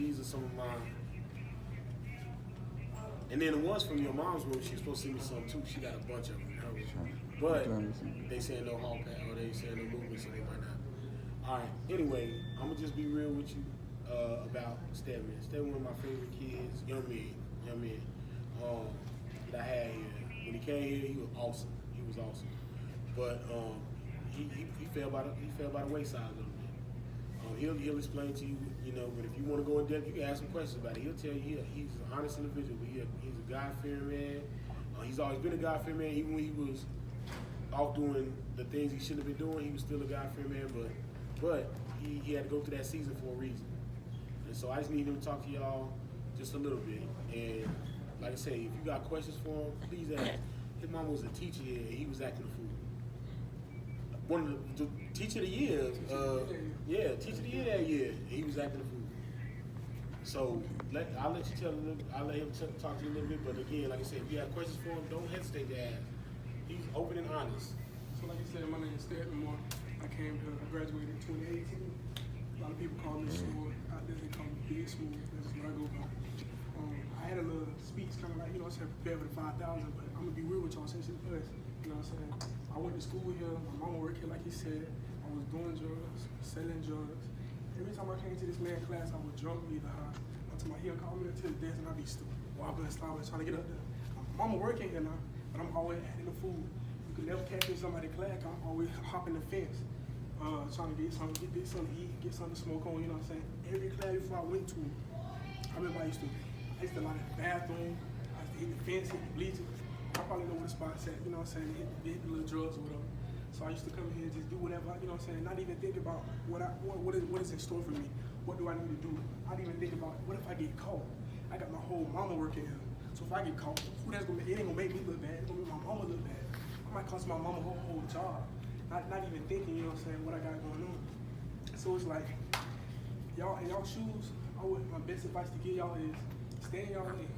these are some of my. And then the ones from your mom's room, she's supposed to send me some too. She got a bunch of them in her room. But they saying no hall pass or they saying no movement, so they might not. All right. Anyway, I'm gonna just be real with you about Stedman. Stedman, one of my favorite kids, young man that I had here. When he came here, he was awesome. He was awesome. But he fell by the wayside a little bit. He'll explain to you, but if you want to go in depth, you can ask him questions about it. He'll tell you he's an honest individual, but he's a God-fearing man. He's always been a God-fearing man. Even when he was off doing the things he shouldn't have been doing, he was still a God-fearing man, but he had to go through that season for a reason. And so I just need him to talk to y'all just a little bit. And like I say, if you got questions for him, please ask. His mom was a teacher here, and he was acting a fool. One of the teacher of the year, teacher of the year that year, and he was acting a fool. So I'll let him talk to you a little bit. But again, like I said, if you have questions for him, don't hesitate to ask. He's open and honest. So like you said, my name is Stedman. I graduated in 2018. A lot of people call me Smooth. Out there they call me Big Smooth. That's what I go by. I had a little speech kind of like, I said prepare for the 5,000, but I'm going to be real with y'all since it's us. You know what I'm saying? I went to school here. My mama worked here like he said. I was doing drugs, selling drugs. Every time I came to this man class, I was drunk, either high. Until my heel called me to the desk and I'd be wobbling and slobbering, trying to get up there. My mama working here now, but I'm always adding the food. You could never catch me in somebody's class. I'm always hopping the fence, trying to get something to eat, get something to smoke on, you know what I'm saying? Every class before I went to, I remember I used to lie in the bathroom, I used to hit the fence, hit the bleachers. I probably know where the spot's at, you know what I'm saying, hit the little drugs or whatever. So I used to come here and just do whatever, you know what I'm saying, not even think about what is in store for me. What do I need to do? I didn't even think about, what if I get caught? I got my whole mama working here. So if I get caught, it ain't gonna make me look bad, it's gonna make my mama look bad. I might cost my mama her whole job. Not even thinking, you know what I'm saying, what I got going on. So it's like, y'all in y'all shoes, my best advice to give y'all is stay in y'all lane.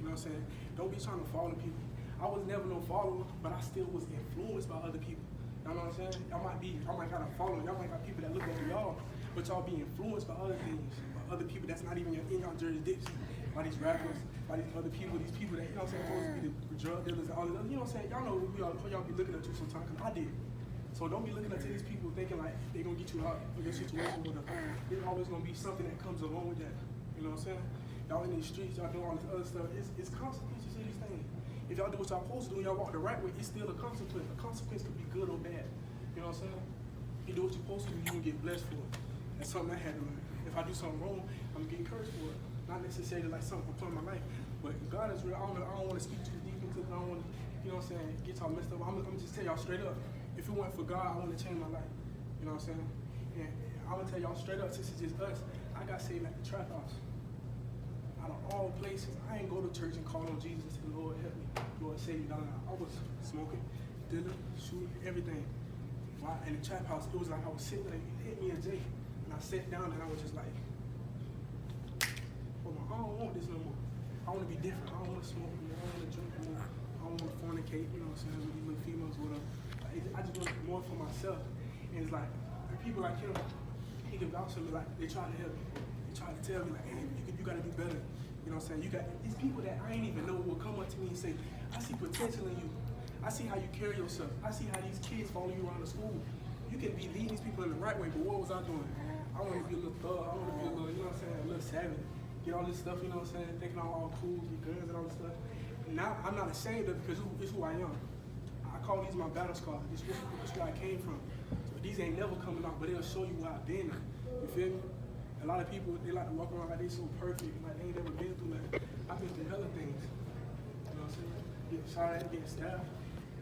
You know what I'm saying? Don't be trying to follow people. I was never no follower, but I still was influenced by other people. You know what I'm saying? I might got a following. Y'all might got people that look up to y'all, but y'all be influenced by other things, by other people that's not even in your jurisdiction, by these rappers, by these other people, these people that, you know what I'm saying, supposed to be the drug dealers and all this. You know what I'm saying? Y'all know who y'all be looking up to sometimes, because I did. So don't be looking up to these people thinking like they're going to get you out of your situation with them. There's always going to be something that comes along with that. You know what I'm saying? Y'all in these streets, y'all doing all this other stuff. It's consequences to these things. If y'all do what y'all supposed to do and y'all walk the right way, it's still a consequence. A consequence could be good or bad. You know what I'm saying? You do what you're supposed to do, you're going to get blessed for it. That's something I had to learn. If I do something wrong, I'm getting cursed for it. Not necessarily like something I'm putting in my life, but God is real. I don't want to speak too deep into it. I don't want to, you know what I'm saying, get y'all messed up. I'm going to just tell y'all straight up. If it weren't for God, I want to change my life. You know what I'm saying? And I'm going to tell y'all straight up, since it's just us, I got saved at the trap house. Out of all places, I ain't go to church and call on Jesus and say, Lord, help me. Lord, save me. I was smoking, dealing, shooting, everything. While in the trap house, it was like I was sitting there, it hit me in jail. And I sat down and I was just like, hold on, I don't want this no more. I want to be different. I don't want to smoke anymore. I don't want to drink anymore. I don't want to fornicate, you know what I'm saying, with these little females, whatever. I just want more for myself. And it's like, people like him, he can vouch for me, like, they try to help me. They try to tell me, like, hey, you got to do better. You know what I'm saying? You got these people that I ain't even know will come up to me and say, I see potential in you. I see how you carry yourself. I see how these kids follow you around the school. You can be leading these people in the right way, but what was I doing? I want to be a little thug. I want to be a little, you know what I'm saying, a little savage. Get all this stuff, you know what I'm saying, thinking I'm all cool, get guns and all this stuff. Now, I'm not ashamed of it because it's who I am. I call these my battle scars. This is where I came from. So these ain't never coming out, but they'll show you where I've been. You feel me? A lot of people, they like to walk around like they so perfect, like they ain't never been through nothing. I've been through hella things. You know what I'm saying? Getting shot at, getting stabbed.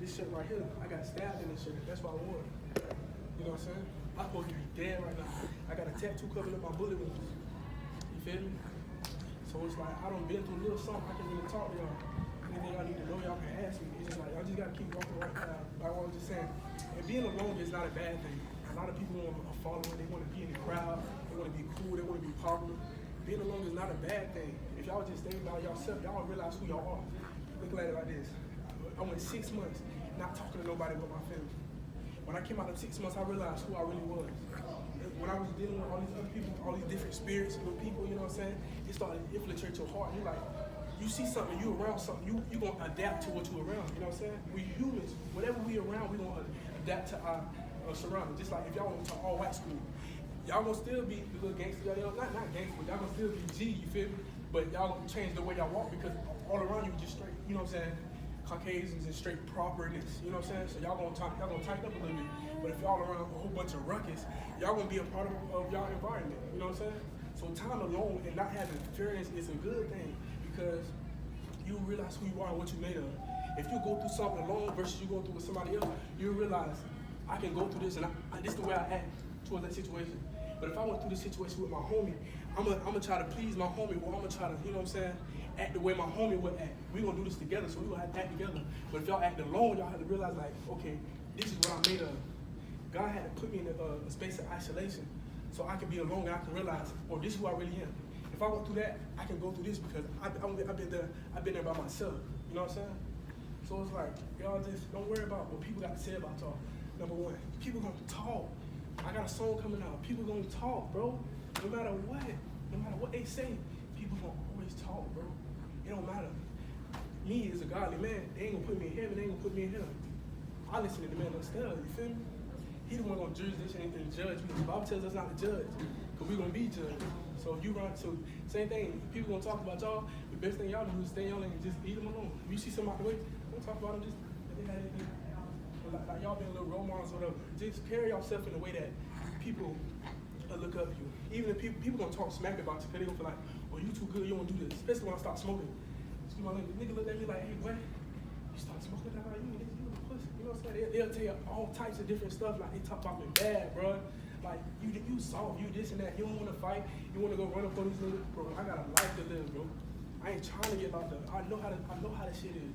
This shirt right here, I got stabbed in this shirt. That's why I wore it. You know what I'm saying? I'm supposed to be dead right now. I got a tattoo covering up my bullet wounds. You feel me? So it's like, I done been through a little something. I can really talk to y'all. Anything y'all need to know, y'all can ask me. It's just like, y'all just gotta keep walking the right path. Like I was just saying. And being alone is not a bad thing. A lot of people want a following, they want to be in the crowd, they want to be cool, they want to be popular. Being alone is not a bad thing. If y'all just think about yourself, y'all realize who y'all are. Look at it like this. I went 6 months not talking to nobody but my family. When I came out of 6 months, I realized who I really was. when I was dealing with all these other people, all these different spirits and people, you know what I'm saying? It started to infiltrate your heart. You like, you see something, you around something, you gonna adapt to what you around. You know what I'm saying? We humans, whatever we around, we gonna adapt to our surroundings. Just like if y'all went to all white school, y'all gonna still be the little gangster, y'all not gangster, but y'all gonna still be G. You feel me? But y'all gonna change the way y'all walk because all around you just straight. You know what I'm saying? Caucasians and straight properness, you know what I'm saying? So y'all gonna tighten up a little bit. But if y'all around a whole bunch of ruckus, y'all gonna be a part of y'all environment, you know what I'm saying? So time alone and not having experience is a good thing because you realize who you are and what you made of. If you go through something alone versus you go through with somebody else, you realize I can go through this and this is the way I act towards that situation. But if I went through this situation with my homie, I'm gonna try to please my homie, or I'm gonna try to, you know what I'm saying, act the way my homie would act. We're gonna do this together, so we're gonna have to act together. But if y'all act alone, y'all have to realize, like, okay, this is what I'm made of. God had to put me in a space of isolation so I can be alone and I can realize, oh, this is who I really am. If I went through that, I can go through this because I've been there by myself. You know what I'm saying? So it's like, y'all just don't worry about what people got to say about y'all. Number one, people gonna talk. I got a song coming out. People gonna talk, bro. No matter what they say, people gonna always talk, bro. It don't matter. Me as a godly man, they ain't gonna put me in heaven, they ain't gonna put me in hell. I listen to the man upstairs, you feel me? He the one gonna jurisdiction and judge me. The Bible tells us not to judge, because we're gonna be judged. So if you run to same thing, people gonna talk about y'all, the best thing y'all do is stay on and just leave them alone. If you see somebody out the way, don't talk about them, just like y'all being little role models or whatever. Just carry yourself in a way that people look up to you. Even if people gonna talk smack about you, because they gonna feel like, oh, you too good, you don't do this. Especially when I start smoking. Excuse my language. Nigga look at me like, hey, what? You start smoking that like you a pussy. You know what I'm saying? They'll tell you all types of different stuff. Like, they talk about me bad, bro. Like, you soft, you this and that. You don't want to fight. You want to go run up on these niggas. Bro, I got a life to live, bro. I ain't trying to get locked up. I know how this shit is.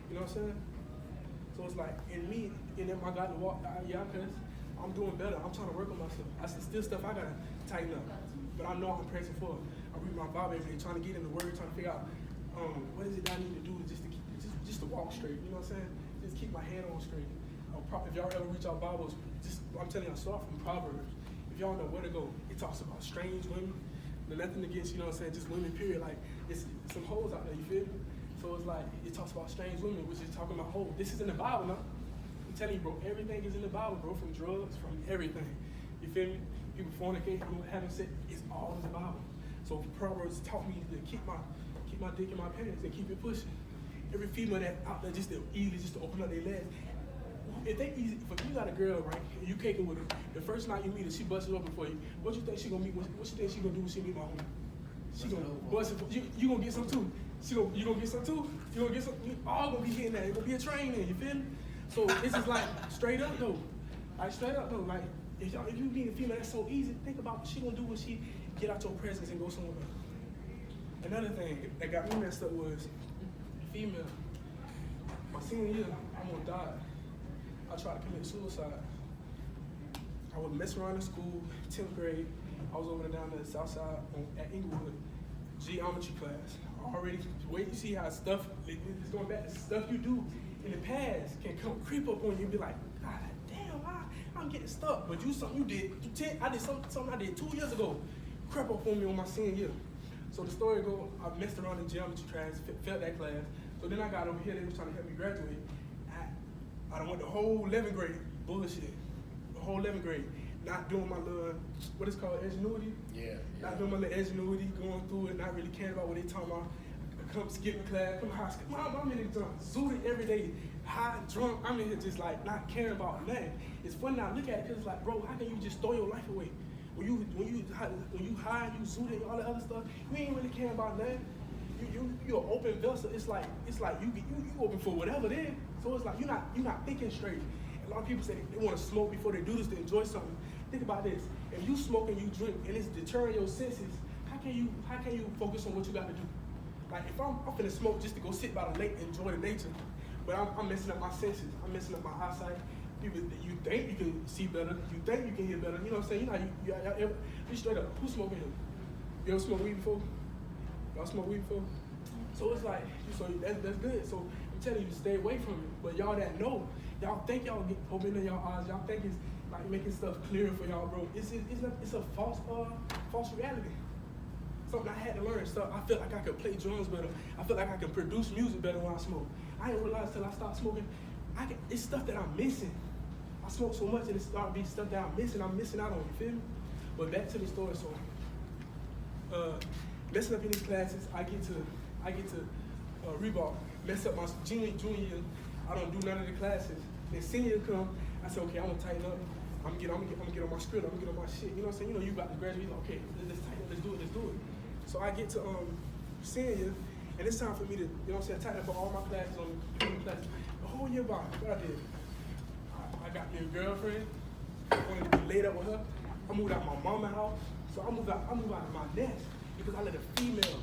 You know what I'm saying? So it's like, in me, and then my God to walk, yeah, cause I'm doing better. I'm trying to work on myself. I still stuff I gotta tighten up. But I know I'm pressing forward. I read my Bible every day, trying to get in the word, trying to figure out what is it that I need to do just to walk straight. You know what I'm saying? Just keep my head on straight. If y'all ever reach out Bibles, I'm telling y'all, start from Proverbs. If y'all know where to go, it talks about strange women. Nothing against, you know what I'm saying, just women, period. Like, it's some hoes out there, you feel me? So it's like, it talks about strange women, which is talking about hoes. This is in the Bible, now. I'm telling you, bro, everything is in the Bible, bro, from drugs, from everything. You feel me? People fornicate, people having sex, it's all in the Bible. So Proverbs taught me to keep my dick in my pants and keep it pushing. Every female that out there just to open up their legs. If they easy, if you got a girl, right, and you kicking with her, the first night you meet her, she busts it open for you. What you think she gonna meet? What you think she gonna do when she meet my homie? She gonna bust it. You gonna get some too. You gonna get some too. You gonna get some. We all gonna be hitting that. It gonna be a train there. You feel me? So this is like straight up though. Like straight up though. Like if you meet a female that's so easy, think about what she gonna do when she get out your presence and go somewhere else. Another thing that got me messed up was female. My senior year, I almost died. I tried to commit suicide. I was messing around in school, 10th grade. I was over there down the south side at Inglewood, geometry class. Already, wait, you see how stuff, it's going back to stuff you do in the past can come creep up on you and be like, God damn, I'm getting stuck. But something you did, I did something I did 2 years ago, crept up on me on my senior year. So the story goes, I messed around in geometry class, failed that class. So then I got over here, they was trying to help me graduate. I done went the whole 11th grade, bullshit. The whole 11th grade, not doing my little, what is called, ingenuity? Yeah. Not doing my little ingenuity, going through it, not really caring about what they talking about. Come skipping class, come high school. I'm in here drunk, zooted every day, high, drunk. I'm in here just like not caring about nothing. It's funny now, look at it, cause it's like, bro, how can you just throw your life away? When you high, you zooted, all that other stuff, you ain't really caring about nothing. You're an open vessel. It's like you open for whatever then. So it's like you're not thinking straight. A lot of people say they want to smoke before they do this to enjoy something. Think about this. If you smoke and you drink and it's deterring your senses, how can you focus on what you got to do? Like if I'm finna smoke just to go sit by the lake and enjoy the nature, but I'm messing up my senses. I'm messing up my eyesight. You think you can see better. You think you can hear better. You know what I'm saying? You be straight up. Who's smoking here? You ever smoked weed before? Y'all smoke weed before? So it's like, that's good. So I'm telling you to stay away from it. But y'all that know, y'all think y'all get open in y'all eyes. Y'all think like making stuff clearer for y'all, bro. It's a false reality. Something I had to learn. Stuff I felt like I could play drums better. I felt like I could produce music better when I smoke. I didn't realize till I started smoking, it's stuff that I'm missing. I smoke so much and it started being stuff that I'm missing out on, you feel me? But back to the story, so messing up in these classes, I get to Reebok, mess up my junior year, I don't do none of the classes. Then senior year come, I said, okay, I'm gonna tighten up. I'm gonna get on my script, I'm gonna get on my shit. You know what I'm saying? You know, you about to graduate, okay, let's tighten up, let's do it. So I get to senior year, and it's time for me to, you know what I'm saying, tighten up all my classes on the classes. The whole year about what I did. I got me a girlfriend, I wanted to be laid up with her. I moved out my mama's house, so I moved out of my nest because I let a female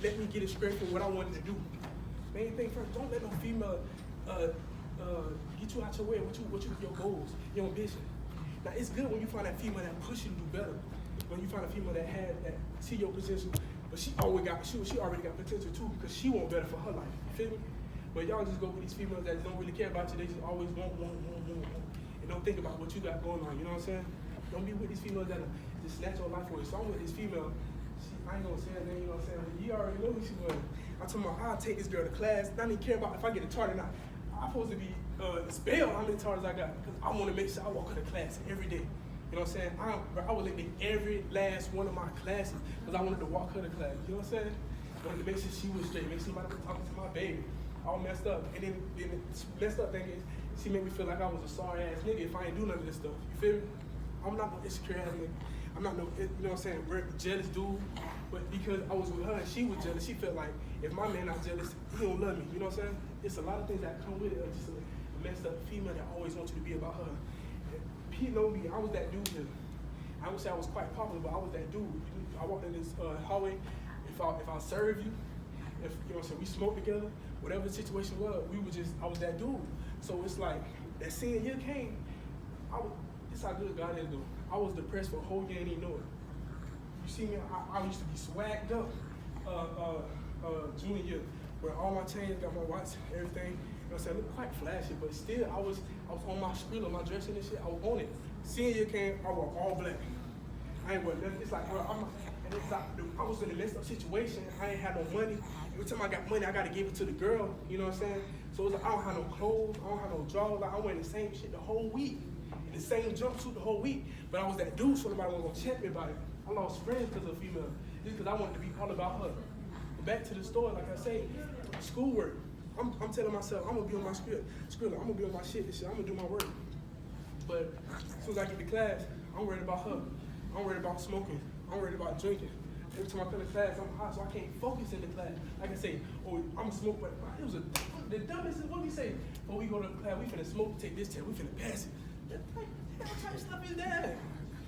let me get it straight for what I wanted to do. Main thing first, don't let no female get you out your way, your goals, your ambition. Now it's good when you find that female that push you to do better. When you find a female that see your potential, but she already got potential too, because she want better for her life. You feel me? But y'all just go with these females that don't really care about you, they just always want, and don't think about what you got going on, you know what I'm saying? Don't be with these females that just snatch your life away. So I'm with this female, I ain't gonna say her name, you know what I'm saying? But you already know who she was. I'm talking about, I'll take this girl to class, I don't even care about if I get a target or not. I'm supposed to be spelled how many targets I got, because I wanna make sure I walk her to class every day. You know what I'm saying? I was late every last one of my classes because I wanted to walk her to class. You know what I'm saying? I wanted to make sure she was straight, make sure somebody was talking to my baby. All messed up. And then the messed up thing is, she made me feel like I was a sorry ass nigga if I ain't do none of this stuff. You feel me? I'm not no insecure ass nigga. I'm not no, you know what I'm saying, jealous dude. But because I was with her and she was jealous, she felt like if my man not jealous, he don't love me. You know what I'm saying? It's a lot of things that come with it. Just a messed up female that always wants you to be about her. He know me. I was that dude. I would say I was quite popular, but I was that dude. I walked in this hallway. If I serve you, if you know what I'm saying, we smoked together. Whatever the situation was, I was that dude. So it's like that senior year came. This how good God is though. I was depressed for a whole year and didn't know it. You see me? I used to be swagged up junior year, where all my chains, got my watch, everything. You know what I'm saying? I look quite flashy, but still I was on my skrilla, my dressing and shit. I was on it. Senior year came, I wore all black. I ain't wear nothing. It's like, I was in a messed up situation. I ain't had no money. Every time I got money, I gotta give it to the girl. You know what I'm saying? So it was like, I don't have no clothes. I don't have no drawers. Like, I wearing the same shit the whole week. The same jumpsuit the whole week. But I was that dude, so nobody was gonna check me about it. I lost friends because of a female. Just because I wanted to be all about her. But back to the story, like I say, schoolwork. I'm telling myself, I'm gonna be on my skrilla. I'm gonna be on my shit and shit. I'm gonna do my work. But as soon as I get to class, I'm worried about her. I'm worried about smoking. I'm worried about drinking. Every time I come to class, I'm hot, so I can't focus in the class. Like I say, oh, I'm a smoke, but it was the dumbest. What we say? When we go to class, we finna smoke, take this test, we finna pass it. What type of stuff is that?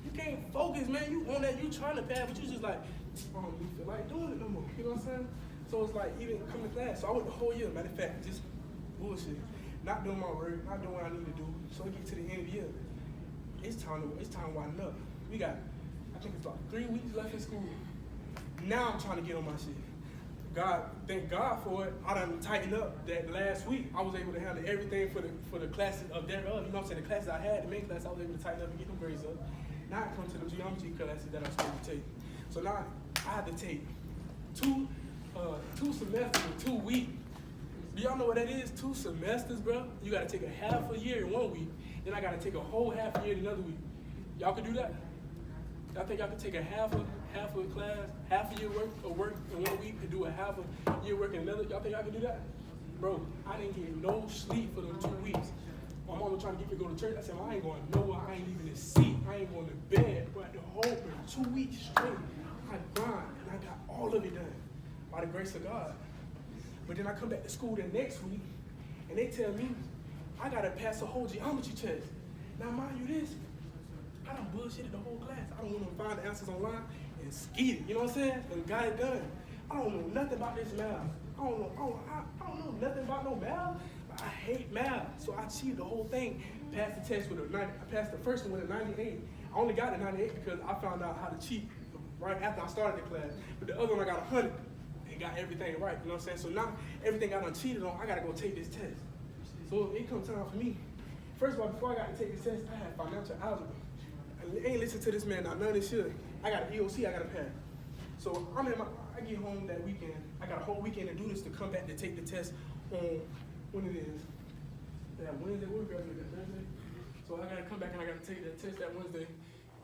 You can't focus, man. You on that, you trying to pass, but you just like, I don't even feel like doing it no more. You know what I'm saying? So it's like, even coming to class. So I went the whole year, matter of fact, just bullshit. Not doing my work, not doing what I need to do. So we get to the end of the year. It's time to wind up. We got, I think it's about 3 weeks left in school. Now I'm trying to get on my shit. Thank God for it. I done tightened up that last week. I was able to handle everything for the classes of thereof. You know what I'm saying? The classes I had, the main class, I was able to tighten up and get them grades up. Now I come to the geometry classes that I'm supposed to take. So now I have to take two semesters in 2 weeks. Do y'all know what that is? 2 semesters, bro. You gotta take a half a year in 1 week. Then I gotta take a whole half a year in another week. Y'all can do that? Y'all think y'all can take a half a class, half a year work in 1 week and do a half a year work in another? Y'all think y'all can do that? Bro, I didn't get no sleep for them 2 weeks. My mama trying to get me to go to church. I said, well, I ain't going nowhere. I ain't leaving this seat. I ain't going to bed. But the whole 2 weeks straight, I grind and I got all of it done by the grace of God. But then I come back to school the next week and they tell me I gotta pass a whole geometry test. Now mind you this, I done bullshitted the whole class. I don't want to find the answers online and skeet it, you know what I'm saying? And got it done. I don't know nothing about this math. I don't know nothing about no math. I hate math. So I cheated the whole thing. Passed the test with a 90. I passed the first one with a 98. I only got a 98 because I found out how to cheat right after I started the class. But the other one I got 100 and got everything right, you know what I'm saying? So now everything I done cheated on, I gotta go take this test. So it comes time for me. first of all, before I got to take the test, I had financial algebra. I ain't listen to this man, not none of this shit. I got an EOC, I got to pass. So I get home that weekend. I got a whole weekend to do this to come back to take the test on when it is. That Wednesday, we're graduating that Thursday. So I gotta come back and I gotta take that test that Wednesday,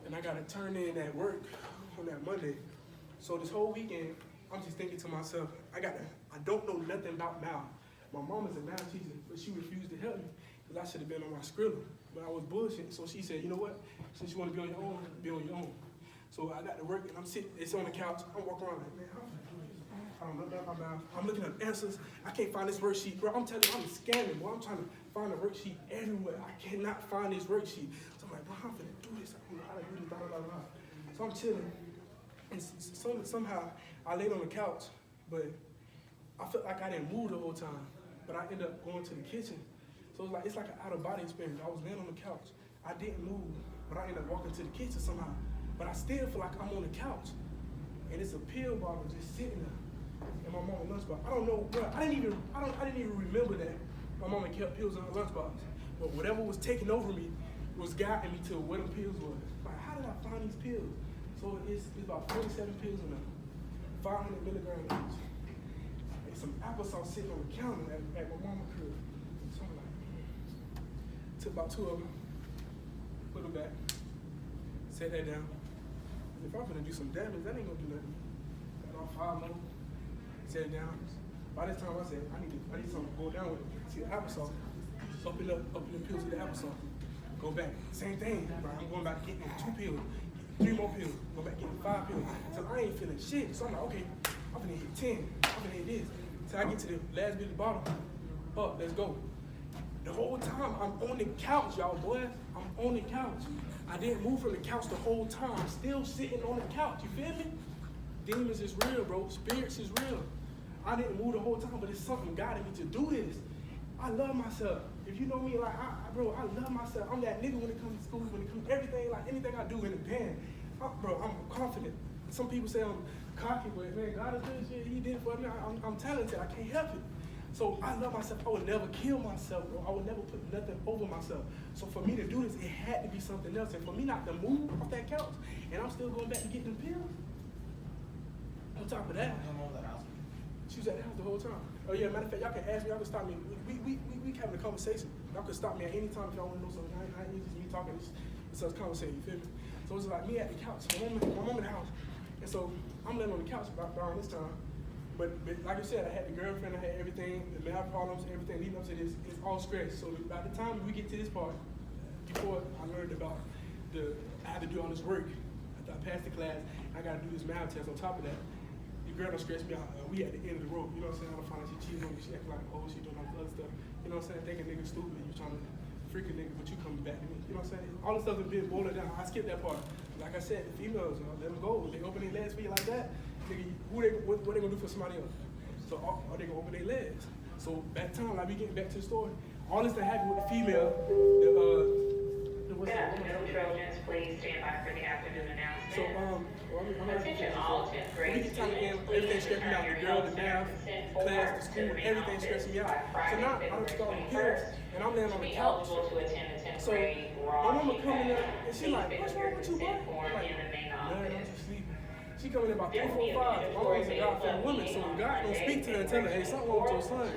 and I gotta turn in at work on that Monday. So this whole weekend, I'm just thinking to myself, I don't know nothing about math. My mom is a math teacher, but she refused to help me because I should have been on my Skrilla, but I was bullshit. So she said, you know what? Since you want to be on your own, be on your own. So I got to work and I'm sitting. It's on the couch. I'm walking around like, man, how am I doing this? I don't know nothing about math. I'm looking at answers. I can't find this worksheet, bro. I'm telling you, I'm scanning, bro. I'm trying to find a worksheet everywhere. I cannot find this worksheet. So I'm like, bro, I'm finna do this. I don't know how to do this, blah, blah, blah, blah. So I'm chilling. And somehow I laid on the couch, but I felt like I didn't move the whole time. But I ended up going to the kitchen. So it's like an out-of-body experience. I was laying on the couch. I didn't move, but I ended up walking to the kitchen somehow. But I still feel like I'm on the couch. And it's a pill bottle just sitting there. And my mama's lunchbox. I don't know, bro. I didn't even remember that my mama kept pills in her lunchbox. But whatever was taking over me was guiding me to where the pills was. Like, how did I find these pills? So it's about 47 pills in there, 500 milligrams each. And some applesauce sitting on the counter at my mama's crib. So I'm like, took about 2 of them, put them back, set that down. If I'm gonna do some damage, that ain't gonna do nothing. Got off 5 more. Set it down. By this time I said, I need something to go down with it. See the applesauce. Up in the pills with the applesauce. Go back. Same thing. Right? I'm going back getting 2 pills, 3 more pills, go back getting 5 pills. So I ain't feeling shit. So I'm like, okay, I'm gonna hit 10. I'm gonna hit this. So I get to the last bit of the bottle. Up, let's go. The whole time I'm on the couch, y'all boys. I'm on the couch. I didn't move from the couch the whole time. I'm still sitting on the couch. You feel me? Demons is real, bro. Spirits is real. I didn't move the whole time, but it's something guiding me to do this. I love myself. If you know me, like, I love myself. I'm that nigga when it comes to school, when it comes to everything, like anything I do in the pen. Bro, I'm confident. Some people say I'm cocky, but man, God is doing shit. He did it for me. I'm talented. I can't help it. So I love myself. I would never kill myself, bro. I would never put nothing over myself. So for me to do this, it had to be something else. And for me not to move off that couch, and I'm still going back to get them pills. On top of that, she was at the house the whole time. Oh yeah, matter of fact, y'all can ask me, y'all can stop me. We having a conversation. Y'all can stop me at any time if y'all want to know something. I ain't just me talking, it's us conversating, you feel me? So it's like me at the couch, my mom in the house. And so I'm laying on the couch around this time. But like I said, I had the girlfriend, I had everything, the math problems, everything leading up to this, it's all stress. So by the time we get to this part, before I learned about I had to do all this work. After I passed the class, I got to do this math test on top of that. The girl don't stress me out. We at the end of the rope, you know what I'm saying? I don't find out she cheating on me, she acting like, oh, she doing all this other stuff. You know what I'm saying? Thinking nigga stupid, you trying to freak a nigga, but you coming back to me. You know what I'm saying? All the stuff is being boiled down. I skipped that part. Like I said, the females, let them go. If they open their legs for you like that, nigga, what they gonna do for somebody else? So are they gonna open their legs? So that time, like we getting back to the story, all this that happened with the female, Good afternoon, Trojans. Please stand by for the afternoon announcement. So, I'm Attention all 10th grade students, everything stressing me out. The girl, the math, class, the school, everything stressing me out. So now I'm starting pills, and I'm laying on the couch. So my mama coming in, and she like, what's wrong with you, boy? I'm like, man, I'm just sleeping. She coming in about 3, 4, 5. My mom's a God-fearing woman, so God don't speak to her and tell her, hey, something wrong with your son.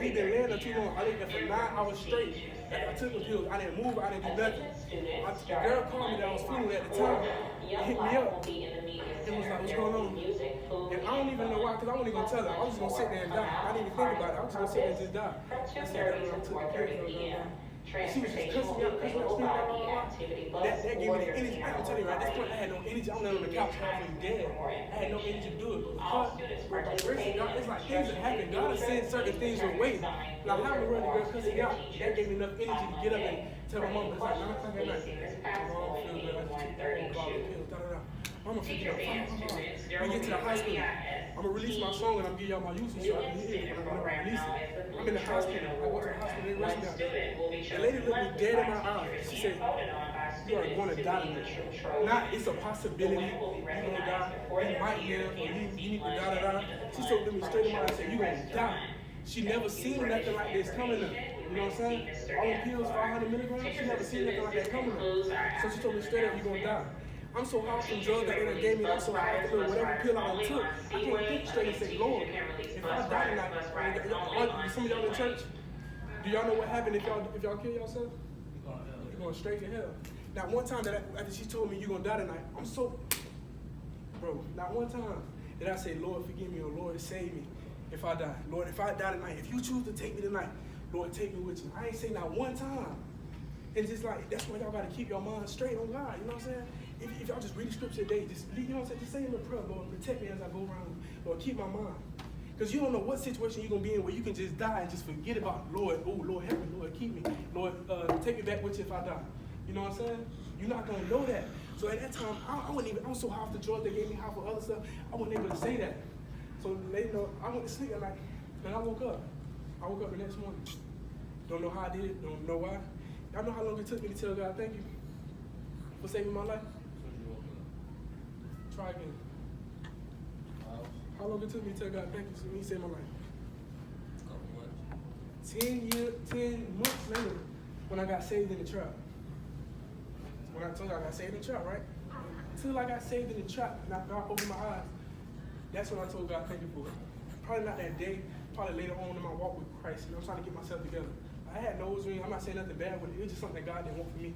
He been laying there too long. I laid there for 9 hours straight. After I took the pills, I didn't move, I didn't do nothing. The girl called me that I was fooling at the time. It hit me up. It was like, what's going on? And I don't even know why, because I wasn't even gonna tell her. I was just gonna sit there and die. I didn't even think about it. I was just gonna sit there and just die. I said that when I took the pills. And she was just cussing me out, screaming out. That gave me the energy. I'm telling you, right, at this point, I had no energy. I'm laying on the couch halfway dead. I had no energy to do it. But the grace of God, it's like things that happen. God has sent certain things your way. Like how in the world the girl cussing me out, that gave me enough energy to get up and tell my mom, it's like 9 o'clock at night. My mom feels good. I just took the bottle of pills. Mama freaking out. We get to the hospital. I'm gonna release my song and I'm gonna give y'all my usage so I can hear it when I release it. I'm in the hospital. I go to the hospital, they rush me out. The lady looked me dead in my eyes. She said, you are going to die tonight. Not, it's a possibility. You're gonna die. You might live, or you need to die. She told me straight in my eyes, said, you're gonna die. She never seen nothing like this coming up. You know what I'm saying? All the pills, 500 milligrams, she never seen nothing like that coming up. So she told me straight up, you're gonna die. I'm so high from drugs that they done gave me, I'm so high from whatever pill I done took, I can't think straight and say, Lord, if I die tonight, some of y'all in church, do y'all know what happened if y'all kill yourself? You're going straight to hell. Not one time after she told me you're gonna die tonight, bro, not one time did I say, Lord, forgive me, or Lord, save me if I die. Lord, if I die tonight, if you choose to take me tonight, Lord, take me with you. I ain't say not one time. And just like, that's why y'all gotta keep your mind straight on God, you know what I'm saying? If y'all just read the scripture today, you know what I'm saying? Just say a little prayer, Lord, protect me as I go around. Lord, keep my mind. Because you don't know what situation you're going to be in where you can just die and just forget about, Lord, oh, Lord, help me, Lord, keep me. Lord, take me back with you if I die. You know what I'm saying? You're not going to know that. So at that time, I was so high off the drugs they gave me, high for other stuff, I wasn't able to say that. So they know, I went to sleep at night, and I woke up. I woke up the next morning. Don't know how I did it, don't know why. Y'all know how long it took me to tell God thank you for saving my life? Try again. How long it took me to tell God thank you for me saving my life? 10 months later, when I got saved in the trap. When I told you I got saved in the trap, right? Until I got saved in the trap, and I opened my eyes, that's when I told God thank you for it. Probably not that day, probably later on in my walk with Christ. You know, I'm trying to get myself together. I had nose ring. I'm not saying nothing bad with it. It was just something that God didn't want for me.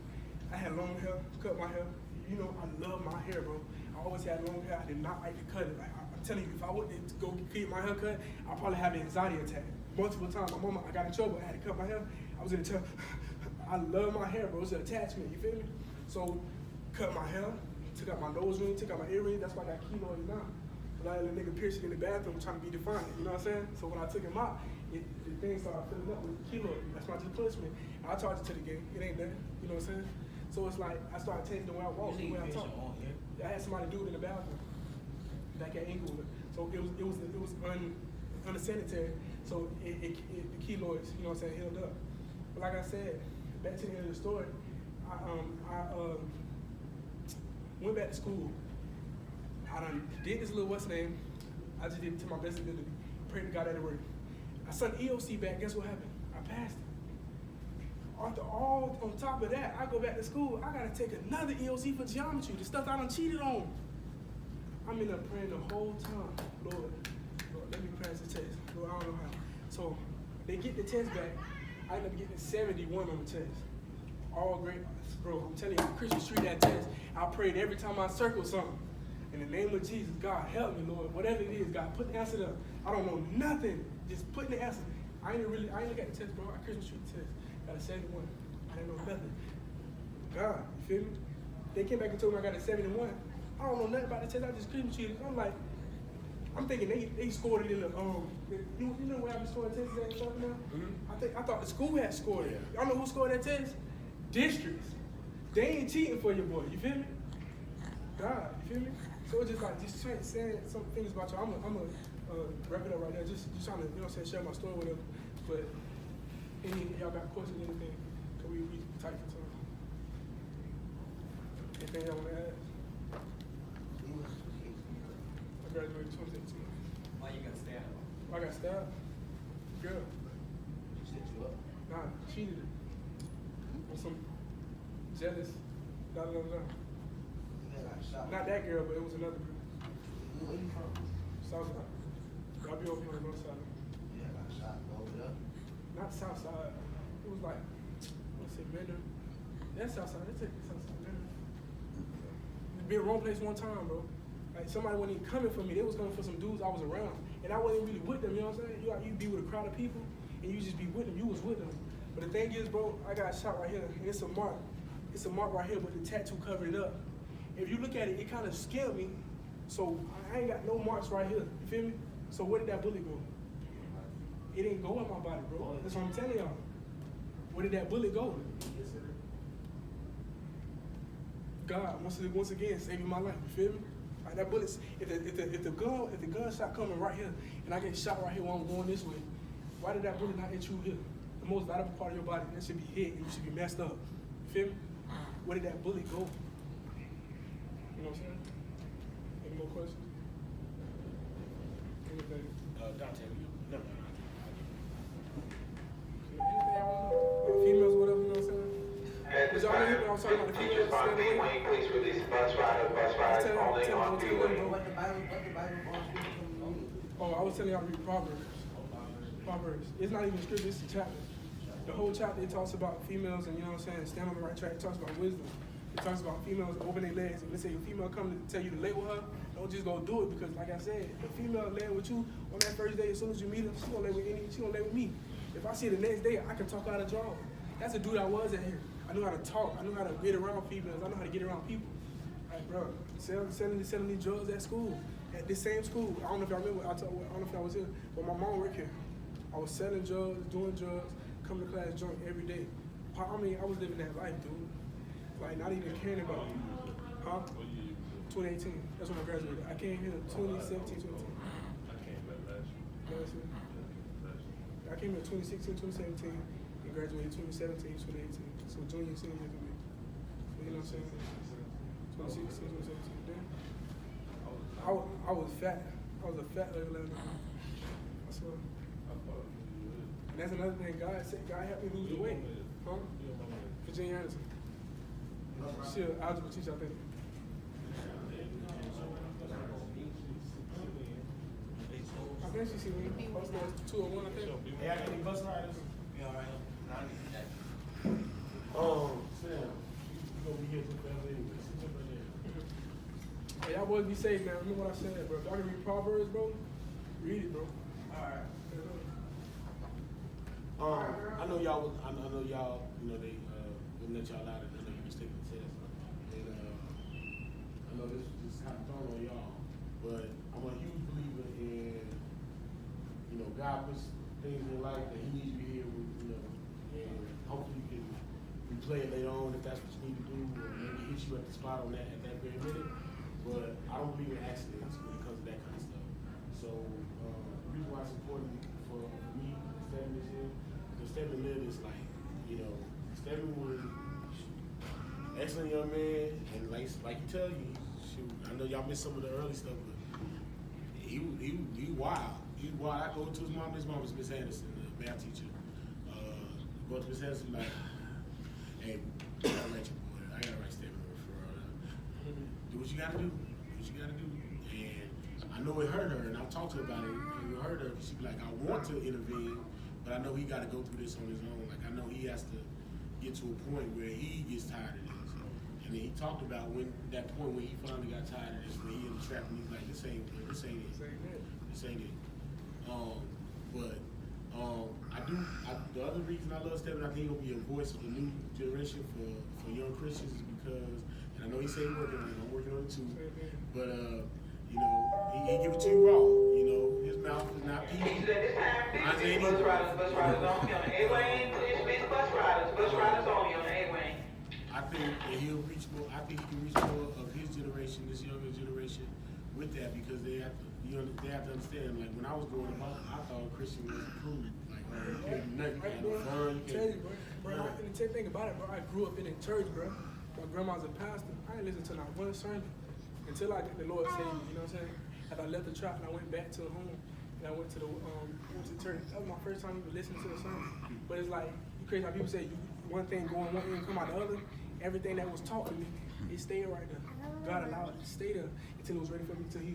I had long hair, cut my hair. You know, I love my hair, bro. I always had long hair. I did not like to cut it. Like, I'm telling you, if I went to go get my hair cut, I'd probably have an anxiety attack. Multiple times, my mama, I got in trouble. I had to cut my hair. I was in the trouble. I love my hair, bro. It's an attachment. You feel me? So, cut my hair, took out my nose ring, took out my earring. That's why I got keloids now. A lot of the nigga piercing in the bathroom trying to be defiant. You know what I'm saying? So when I took him out, the thing started filling up with keloids. That's my punishment. I charged it to the game. It ain't that. You know what I'm saying? So it's like I started changing the way I walk, the way I talk. I had somebody do it in the bathroom, back at Inglewood. So it was unsanitary. So the keloids, you know what I'm saying, healed up. But like I said, back to the end of the story, I went back to school. I done did this little what's name. I just did it to my best ability. Prayed to God at the work. I sent EOC back. Guess what happened? I passed it. After all, on top of that, I go back to school. I gotta take another EOC for geometry, the stuff I done cheated on. I'm in there praying the whole time. Lord, let me pass the test. Lord, I don't know how. So they get the test back. I end up getting 71 on the test. All great, bro. I'm telling you, Christian Street that test. I prayed every time I circled something. In the name of Jesus, God help me, Lord. Whatever it is, God, put the answer up. I don't know nothing. Just put the answer. I ain't look at the test, bro. I Christian Street test. Got a 71. I didn't know nothing. God, you feel me? They came back and told me I got a 71. I don't know nothing about the test. I just Christian Street. I'm thinking they scored it in the you know where I was scoring tests at and stuff now? Mm-hmm. I thought the school had scored it. Y'all know who scored that test? Districts. They ain't cheating for your boy. You feel me? God, you feel me? So it's just saying some things about you. I'm gonna wrap it up right there. Just trying to, you know what I'm saying, share my story with them. But y'all got questions, anything? Cause we tight for time. Anything y'all wanna add? I graduated 2018. Why you got stabbed? I got stabbed. Girl. She set you up? Nah, cheated it. On some jealous. Not that girl, but it was another girl. Where you from? Southside. I'll be over here on the north side. Yeah, I got shot over there. Not Southside. It was like, what's it, Mender? That's Southside. That's it. Southside, Mender. Be in the wrong place one time, bro. Like somebody wasn't even coming for me. They was coming for some dudes I was around. And I wasn't really with them, you know what I'm saying? You be with a crowd of people, and you just be with them. You was with them. But the thing is, bro, I got shot right here, and it's a mark. It's a mark right here, but the tattoo covered it up. If you look at it, it kind of scared me. So I ain't got no marks right here. You feel me? So where did that bullet go? It didn't go in my body, bro. That's what I'm telling y'all. Where did that bullet go? God, once again, saving my life. You feel me? Like that bullet. If the gunshot coming right here, and I get shot right here while I'm going this way, why did that bullet not hit you here? The most valuable part of your body, that should be hit, and you should be messed up. You feel me? Where did that bullet go? You know what I'm saying? Any more questions? Anything? Dante, no. Anything I want to know? talking about the females staying away. Wayne, please release bus riders only on freeway. What the Bible on? Oh, I was telling y'all to read Proverbs. Proverbs. It's not even scripture, it's a chapter. The whole chapter, it talks about females and, you know what I'm saying, stand on the right track. It talks about wisdom. It talks about females open their legs. If let's say a female come to tell you to lay with her, don't just go do it, because like I said, the female laying with you on that first day, as soon as you meet her, she gonna lay with me. If I see her the next day, I can talk out of jaw. That's the dude I was at here. I knew how to talk. I knew how to get around females. I know how to get around people. Like, bro, selling these drugs at school, at this same school. I don't know if y'all remember. I don't know if y'all was here, but my mom worked here. I was selling drugs, doing drugs, coming to class drunk every day. I mean, I was living that life, dude. Like, not even caring about it. Huh? 2018. That's when I graduated. I came here in 2017, 2018. I came here in 2016, 2017, and graduated 2017, 2018. So junior, senior year for me. You know what I'm saying? 2016, 2017. Then I was fat. I was a fat little man. I swear. And that's another thing. God helped me lose the weight. Huh? Virginia Anderson. She's an algebra teacher, I think. I think she see me. I was going 201, I think. Hey, I got any bus riders? Yeah, all right. Sam, you gonna be here too fast anyway. Sit up right there. Hey, y'all boys be safe, man. Remember what I said, bro. If y'all can read Proverbs, bro, read it, bro. Alright. I know y'all. I know y'all. You know they wouldn't let y'all out, and I know you was taking the test. And I know this was just kind of thrown on y'all, but I'm a huge believer in, you know, God puts things in your life that He needs you here with, you know, and hopefully you can replay it later on if that's what you need to do, or maybe hit you at the spot on that at that very minute. But I don't believe in accidents when it comes to that kind of stuff. So the reason why it's important for me, Stephen is here, because Stephen lived is like, you know, Stephen was excellent young man, and like he tell you, shoot, I know y'all missed some of the early stuff, but he wild. He wild. I go to his mom was Miss Anderson, the math teacher. Go to Miss Anderson like, hey, I gotta write your boy. I gotta write Stephen a referral. Do what you gotta do. Do what you gotta do. And I know it hurt her, and I've talked to her about it. It hurt her because she'd be like, I want to intervene, but I know he got to go through this on his own. Like, I know he has to get to a point where he gets tired of this. And then he talked about when that point when he finally got tired of this, when he in the trap, and he's like, this ain't it. This ain't it. The other reason I love Stephen, I think he'll be a voice of the new generation for young Christians, is because, and I know he said he's working on it, I'm working on it too, but you know, he give it to you raw. You know, his mouth is not He PG. said this time, bus riders only on the A-Wing, please, bus riders only on the A-Wing. I think that he'll reach more. I think he can reach more of his generation, this younger generation, with that, because they have to. They have to understand. Like when I was growing up, I thought Christian was approved. Like you can't do nothing. You can't have fun. You Tell you, can't. bro. The thing about it, bro, I grew up in a church, bro. My grandma's a pastor. I didn't listen to not one sermon until the Lord saved me. You know what I'm saying? After I left the trap and I went back to the home and I went to church. That was my first time even listening to the sermon. But it's like you crazy how people say one thing going one ear and come out the other. Everything that was taught to me, it stayed right there. God allowed it to stay there until He was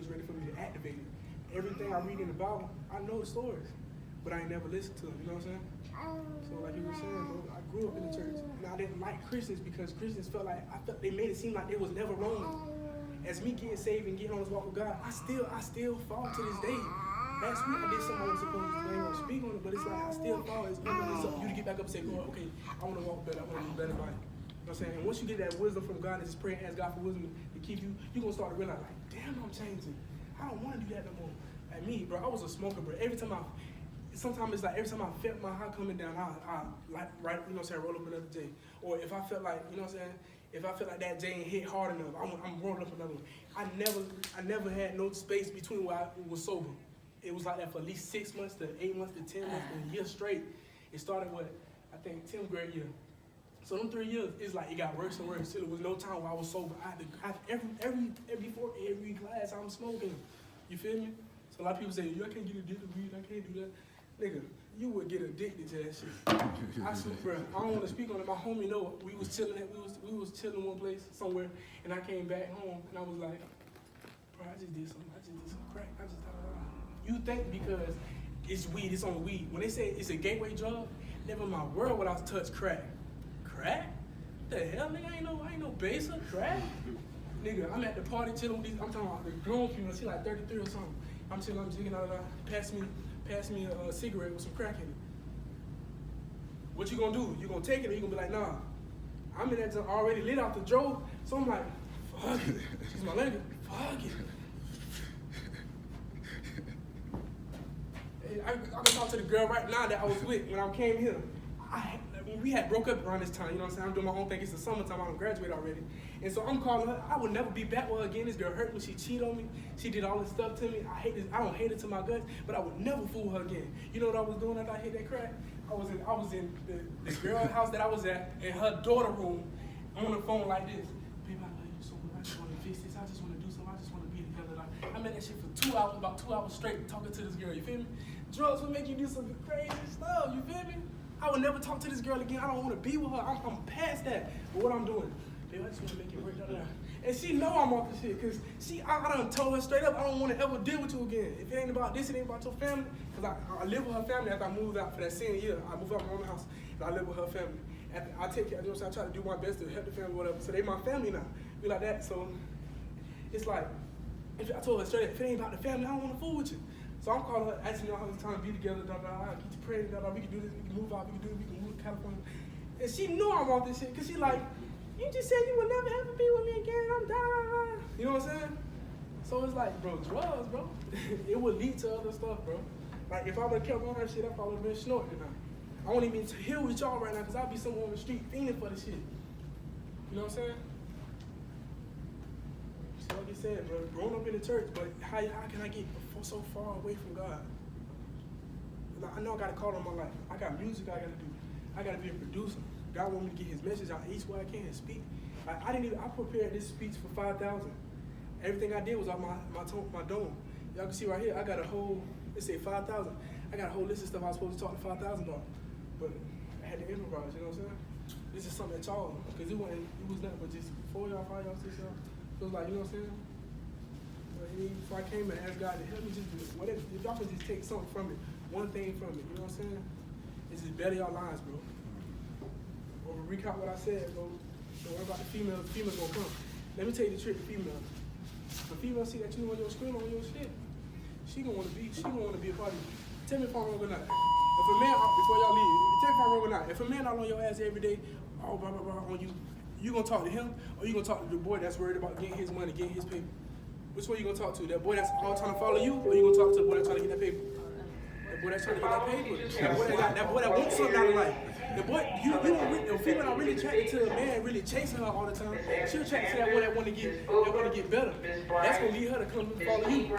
ready for me to activate it. Everything I read in the Bible, I know the stories, but I ain't never listened to them. You know what I'm saying? So like you were saying, bro, I grew up in the church, and I didn't like Christians because Christians felt they made it seem like it was never wrong. As me getting saved and getting on this walk with God, I still fall to this day. Last week I did something I was supposed to do. I ain't gonna speak on it, but it's like I still fall. It's up to you to get back up and say, Lord, okay, I want to walk better. I want to be better body. You know what I'm saying? And once you get that wisdom from God and just pray and ask God for wisdom to keep you, you're going to start to realize, like, damn, I'm changing. I don't want to do that no more. Like me, bro, I was a smoker, bro. Sometimes it's like every time I felt my high coming down, I like, right, you know what I'm saying, roll up another J. Or if I felt like, you know what I'm saying, if I felt like that J ain't hit hard enough, I'm rolling up another one. I never had no space between where I was sober. It was like that for at least 6 months to 8 months to 10 months to a year straight. It started with, I think, 10th grade year. So them 3 years, it's like it got worse and worse. Till there was no time where I was sober. I had every class I'm smoking. You feel me? So a lot of people say, I can't get addicted to weed, I can't do that. Nigga, you would get addicted to that shit. I swear, bro, I don't want to speak on it. My homie know we was chilling chilling one place somewhere, and I came back home and I was like, bro, I just did some crack. You think because it's weed, it's on weed. When they say it's a gateway drug, never in my world would I touch crack. Crack? The hell, nigga? I ain't no base of crack. Nigga, I'm at the party chilling with these. I'm talking about the grown female. She like 33 or something. I'm chilling, I'm jigging out of that. Pass me a cigarette with some crack in it. What you gonna do? You gonna take it or you gonna be like, nah? I'm in that joint already lit out the drove, so I'm like, fuck it. She's my lady. Fuck it. I can talk to the girl right now that I was with when I came here. When we had broke up around this time, you know what I'm saying? I'm doing my own thing. It's the summertime. I don't graduate already. And so I'm calling her. I would never be back with her again. This girl hurt me. She cheated on me. She did all this stuff to me. I hate this. I don't hate it to my guts, but I would never fool her again. You know what I was doing after I hit that crack? I was in the girl's house that I was at, in her daughter room, on the phone like this. Baby, I love you so much. I just want to fix this. I just want to do something. I just want to be together. Like, I made that shit for 2 hours, about 2 hours straight, talking to this girl. You feel me? Drugs will make you do some crazy stuff. You feel me? I would never talk to this girl again. I don't want to be with her. I'm past that. But what I'm doing, baby, I just want to make it work. And she know I'm off the shit, because I done told her straight up, I don't want to ever deal with you again. If it ain't about this, it ain't about your family. Because I live with her family after I moved out for that same year. I moved out of my own house, and I live with her family. After I take care, you know what I'm saying? I try to do my best to help the family, whatever. So they my family now. Be like that. So it's like, if I told her straight up, if it ain't about the family, I don't want to fool with you. So I'm calling her, asking her how it's time to be together, get you praying, we can do this, we can move out, we can move to California. And she knew I'm off this shit, because she like, you just said you would never ever be with me again, I'm done. You know what I'm saying? So it's like, bro, drugs, bro. It would lead to other stuff, bro. Like, if I would have kept on her shit, I probably would have been snorting now. I won't even here with y'all right now, because I'll be somewhere on the street fiending for the shit. You know what I'm saying? So like you said, bro, growing up in the church, but how can I get so far away from God? Like, I know I got a call on my life. I got music I gotta do. I gotta be a producer. God want me to get his message out each way I can and speak. Like, I prepared this speech for 5,000. Everything I did was on my dome. Y'all can see right here, I got a whole, let's say 5,000. I got a whole list of stuff I was supposed to talk to 5,000 about. But I had to improvise, you know what I'm saying? This is something that y'all, because it was nothing but just 4 y'all, 5 y'all, 6 y'all. So it's like, you know what I'm saying? So I came and asked God to help me just do whatever. If y'all could just take something from it, one thing from it, you know what I'm saying? It's just better your lives, bro. Or recount what I said, bro. Don't worry about the females. The females gonna come. Let me tell you the trick to females. If a female see that you on your screen, on your shit, she gonna wanna be a part of you. Tell me if I'm wrong or not. If a man, before y'all leave, tell me if I'm wrong or not. If a man out on your ass every day, blah blah blah on you gonna talk to him, or you gonna talk to the boy that's worried about getting his money, getting his paper? Which one you gonna talk to? That boy that's all trying to follow you, or you gonna talk to the boy that's trying to get that paper? That boy that's trying to get that paper. That boy that wants something out of life. The boy, the female not really attracted to a man really chasing her all the time. She'll attracted to that boy that wanna get better. That's gonna lead her to come and follow you.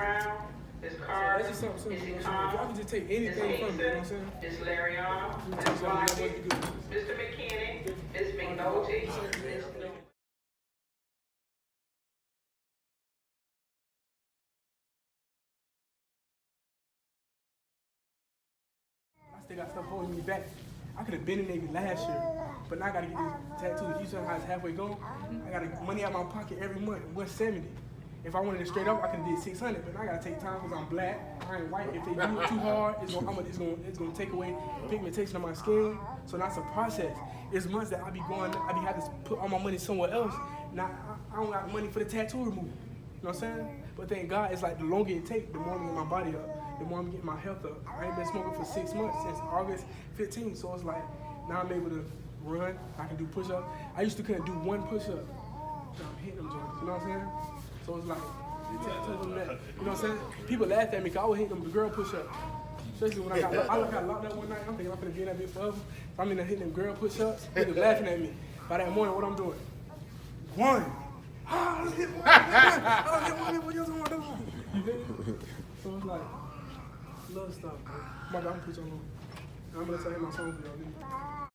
This So card, that's just something it's you know, if y'all can just take anything from it, you know what I'm saying? It's Larion, Take Miss something that Lockett, wasn't good. Mr. McKinney, Miss McNulty, Miss I still got stuff holding me back. I could have been in the Navy last year, but now I gotta get this tattoo. You saw how it's halfway gone? I got money out of my pocket every month, 170. If I wanted it straight up, I could have did 600, but I gotta take time because I'm black, I ain't white. If they do it too hard, it's gonna take away pigmentation on my skin. So that's a process. It's months that I be having to put all my money somewhere else. Now I don't got money for the tattoo removal. You know what I'm saying? But thank God, it's like the longer it takes, the more I'm getting my body up, the more I'm getting my health up. I ain't been smoking for 6 months, since August 15th, so it's like, now I'm able to run, I can do push-ups. I used to couldn't do one push-up. Now I'm hitting them joints, you know what I'm saying? So it's like, you know what I'm saying? People laughed at me because I was hitting them girl push-ups. Especially when I got locked up one night, I'm thinking I'm finna be in that bitch forever. So I'm in there hitting them girl push-ups, niggas laughing at me. By that morning, what I'm doing? One. I don't hit one. What else am I doing? So it's like, love stuff, bro. My God, I'm gonna put y'all on. I'm gonna tell you my song for y'all.